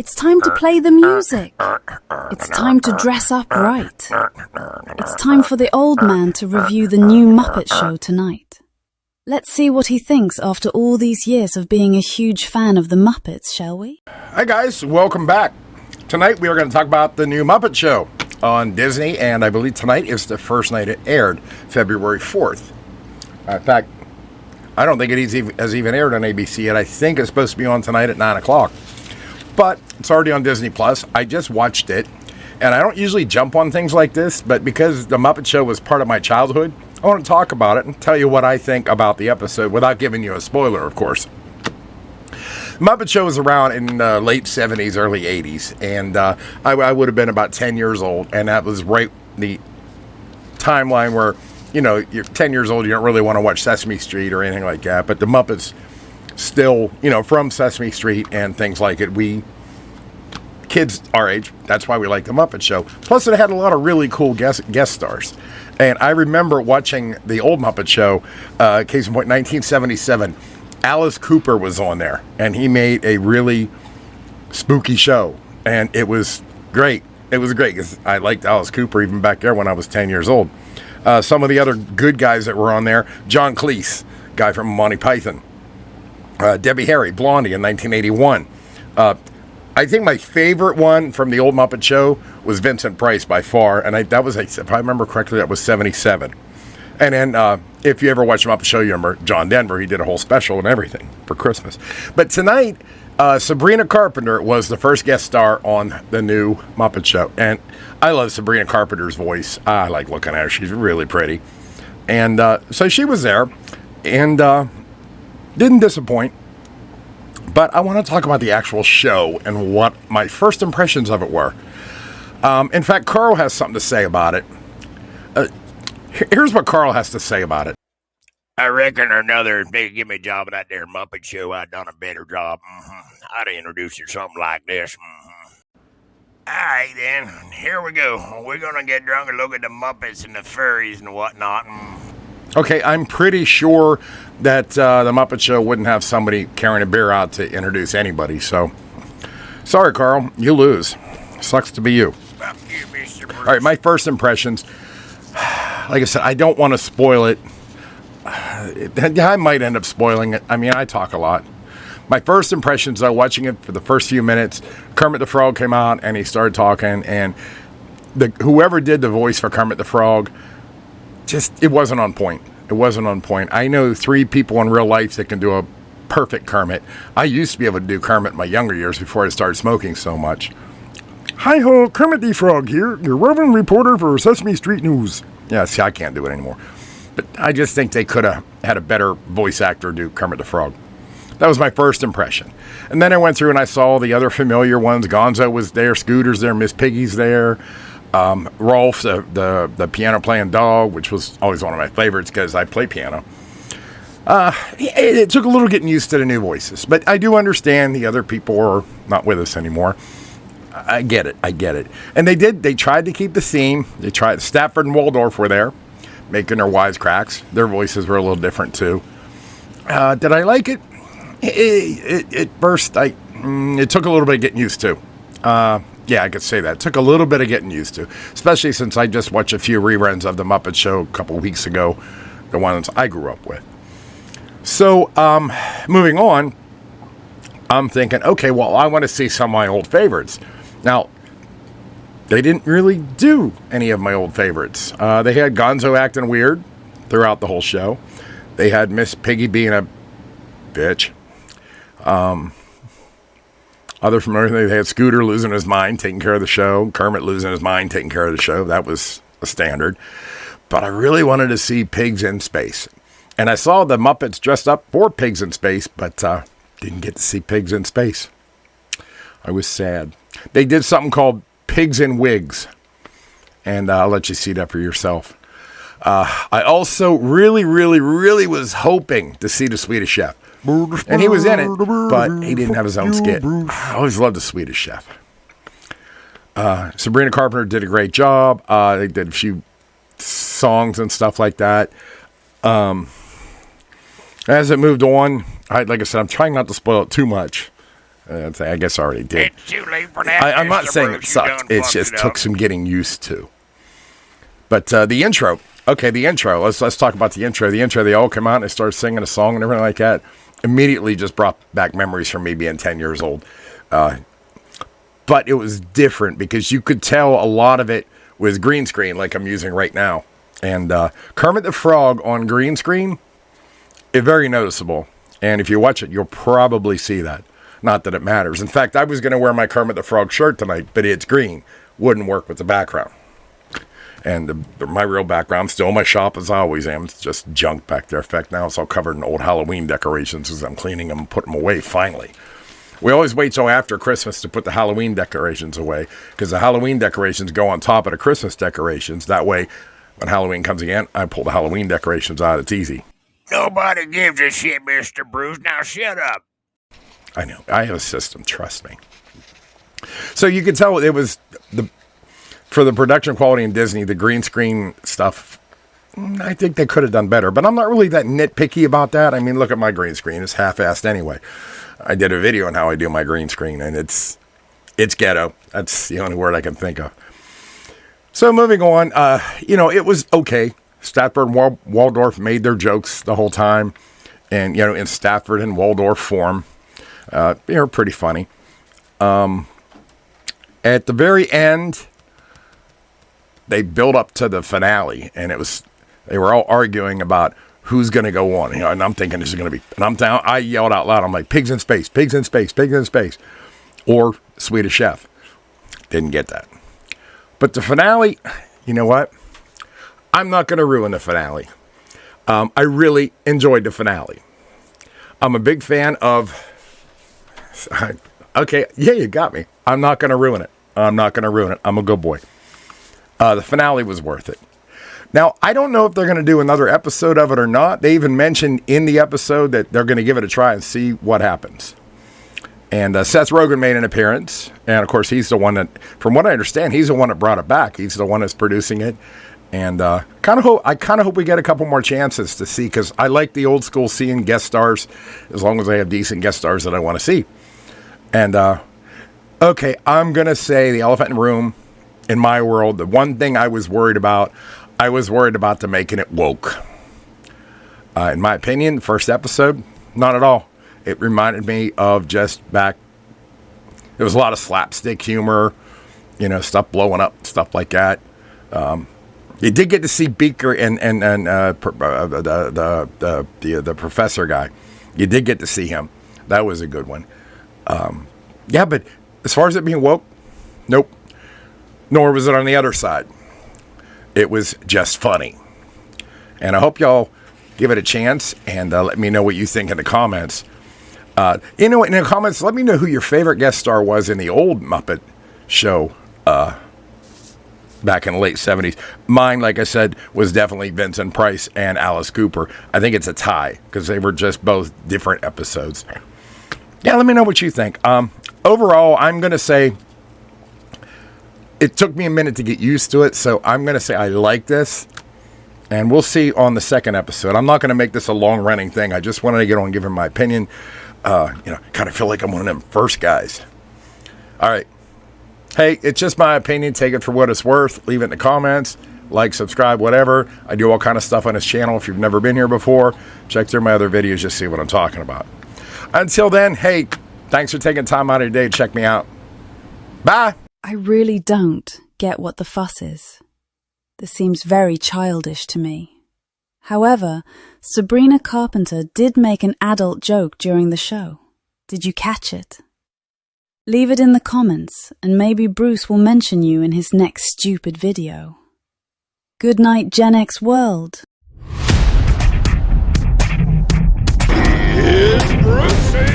It's time to play the music. It's time to dress up right. It's time for the old man to review the new Muppet Show tonight. Let's see what he thinks after all these years of being a huge fan of the Muppets, shall we? Hi guys, welcome back. Tonight we are going to talk about the new Muppet Show on Disney, and I believe tonight is the first night it aired, February 4th. In fact, I don't think it has even aired on ABC yet. I think it's supposed to be on tonight at 9 o'clock. But it's already on Disney+. I just watched it, and I don't usually jump on things like this, but because the Muppet Show was part of my childhood, I want to talk about it and tell you what I think about the episode without giving you a spoiler, of course. Muppet Show was around in the late 70s, early 80s, and I would have been about 10 years old, and that was right the timeline where, you know, you're 10 years old, you don't really want to watch Sesame Street or anything like that, but the Muppets still, you know, from Sesame Street and things like it, kids our age, that's why we like the Muppet Show. Plus, it had a lot of really cool guest stars. And I remember watching the old Muppet Show, case in point, 1977. Alice Cooper was on there, and he made a really spooky show, and it was great. It was great because I liked Alice Cooper even back there when I was 10 years old. Some of the other good guys that were on there, John Cleese, guy from Monty Python. Debbie Harry, Blondie in 1981. I think my favorite one from the old Muppet Show was Vincent Price by far, and that was, if I remember correctly, that was 77. And then if you ever watch Muppet Show, you remember John Denver. He did a whole special and everything for Christmas. But tonight, Sabrina Carpenter was the first guest star on the new Muppet Show, and I love Sabrina Carpenter's voice. I like looking at her. She's really pretty. And so she was there, and didn't disappoint. But I want to talk about the actual show and what my first impressions of it were. In fact, Carl has something to say about it. Here's what Carl has to say about it. I reckon another, if they give me a job in that there Muppet Show, I'd done a better job. I'd have introduced you to something like this. All right, then. Here we go. We're going to get drunk and look at the Muppets and the furries and whatnot. Okay, I'm pretty sure that the Muppet Show wouldn't have somebody carrying a beer out to introduce anybody. So, sorry, Carl. You lose. Sucks to be you. Fuck you, Mr. Bruce. All right, my first impressions. Like I said, I don't want to spoil it. I might end up spoiling it. I mean, I talk a lot. My first impressions, though, watching it for the first few minutes, Kermit the Frog came out and he started talking, and whoever did the voice for Kermit the Frog, it wasn't on point. It wasn't on point. I know 3 people in real life that can do a perfect Kermit. I used to be able to do Kermit in my younger years before I started smoking so much. Hi-ho, Kermit the Frog here, your roving reporter for Sesame Street News. Yeah, see, I can't do it anymore. But I just think they could have had a better voice actor do Kermit the Frog. That was my first impression. And then I went through and I saw the other familiar ones. Gonzo was there, Scooter's there, Miss Piggy's there. Rolf, the piano-playing dog, which was always one of my favorites because I play piano. It took a little getting used to the new voices, but I do understand the other people are not with us anymore. I get it. And they tried to keep the theme. They tried. Stafford and Waldorf were there, making their wisecracks. Their voices were a little different too. Did I like it? At first, it took a little bit of getting used to. Yeah, I could say that. It took a little bit of getting used to, especially since I just watched a few reruns of The Muppet Show a couple weeks ago, the ones I grew up with. So, moving on, I'm thinking, okay, well, I want to see some of my old favorites. Now, they didn't really do any of my old favorites. They had Gonzo acting weird throughout the whole show. They had Miss Piggy being a bitch. Other from everything, they had Scooter losing his mind, taking care of the show. Kermit losing his mind, taking care of the show. That was a standard. But I really wanted to see pigs in space. And I saw the Muppets dressed up for pigs in space, but didn't get to see pigs in space. I was sad. They did something called Pigs in Wigs. And I'll let you see that for yourself. I also really was hoping to see the Swedish Chef. And he was in it, but he didn't have his own skit. I always loved the Swedish Chef. Sabrina Carpenter did a great job. They did a few songs and stuff like that. As it moved on, like I said, I'm trying not to spoil it too much. I guess I already did. It's too late for that. I'm not Mr. saying Bruce. it You sucked. done It fucked just it took up. some getting used to. But the intro. Okay, the intro. Let's talk about the intro. The intro, they all come out and they start singing a song and everything like that. Immediately just brought back memories from me being 10 years old. But it was different because you could tell a lot of it was green screen like I'm using right now. And Kermit the Frog on green screen is very noticeable. And if you watch it, you'll probably see that. Not that it matters. In fact, I was going to wear my Kermit the Frog shirt tonight, but it's green. Wouldn't work with the background. And my real background, still in my shop as I always am. It's just junk back there. In fact, now it's all covered in old Halloween decorations as I'm cleaning them and putting them away finally. We always wait till after Christmas to put the Halloween decorations away because the Halloween decorations go on top of the Christmas decorations. That way, when Halloween comes again, I pull the Halloween decorations out. It's easy. Nobody gives a shit, Mr. Bruce. Now shut up. I know. I have a system. Trust me. So you could tell it was for the production quality in Disney, the green screen stuff, I think they could have done better. But I'm not really that nitpicky about that. I mean, look at my green screen. It's half-assed anyway. I did a video on how I do my green screen, and it's ghetto. That's the only word I can think of. So moving on, it was okay. Stafford and Waldorf made their jokes the whole time. And, in Stafford and Waldorf form, they were pretty funny. At the very end, they built up to the finale, and they were all arguing about who's going to go on. And I'm thinking this is going to be, and I yelled out loud, I'm like, pigs in space, pigs in space, pigs in space. Or Swedish Chef. Didn't get that. But the finale, you know what? I'm not going to ruin the finale. I really enjoyed the finale. I'm a big fan of, okay, yeah, you got me. I'm not going to ruin it. I'm a good boy. The finale was worth it. Now, I don't know if they're going to do another episode of it or not. They even mentioned in the episode that they're going to give it a try and see what happens. And Seth Rogen made an appearance. And, of course, he's the one that, from what I understand, he's the one that brought it back. He's the one that's producing it. And I kind of hope we get a couple more chances to see, because I like the old school seeing guest stars as long as they have decent guest stars that I want to see. And, okay, I'm going to say the elephant in the room. In my world, the one thing I was worried about them making it woke. In my opinion, first episode, not at all. It reminded me of just back. There was a lot of slapstick humor, stuff blowing up, stuff like that. You did get to see Beaker and the professor guy. You did get to see him. That was a good one. Yeah, but as far as it being woke, nope. Nor was it on the other side. It was just funny. And I hope y'all give it a chance and let me know what you think in the comments. In the comments, let me know who your favorite guest star was in the old Muppet Show back in the late 70s. Mine, like I said, was definitely Vincent Price and Alice Cooper. I think it's a tie because they were just both different episodes. Yeah, let me know what you think. Overall, I'm going to say it took me a minute to get used to it, so I'm going to say I like this, and we'll see on the second episode. I'm not going to make this a long-running thing. I just wanted to get on and give him my opinion. Kind of feel like I'm one of them first guys. All right. Hey, it's just my opinion. Take it for what it's worth. Leave it in the comments. Like, subscribe, whatever. I do all kind of stuff on this channel. If you've never been here before, check through my other videos. Just see what I'm talking about. Until then, hey, thanks for taking time out of your day to check me out. Bye. I really don't get what the fuss is. This seems very childish to me. However, Sabrina Carpenter did make an adult joke during the show. Did you catch it? Leave it in the comments, and maybe Bruce will mention you in his next stupid video. Good night, Gen X World. It's Brucey!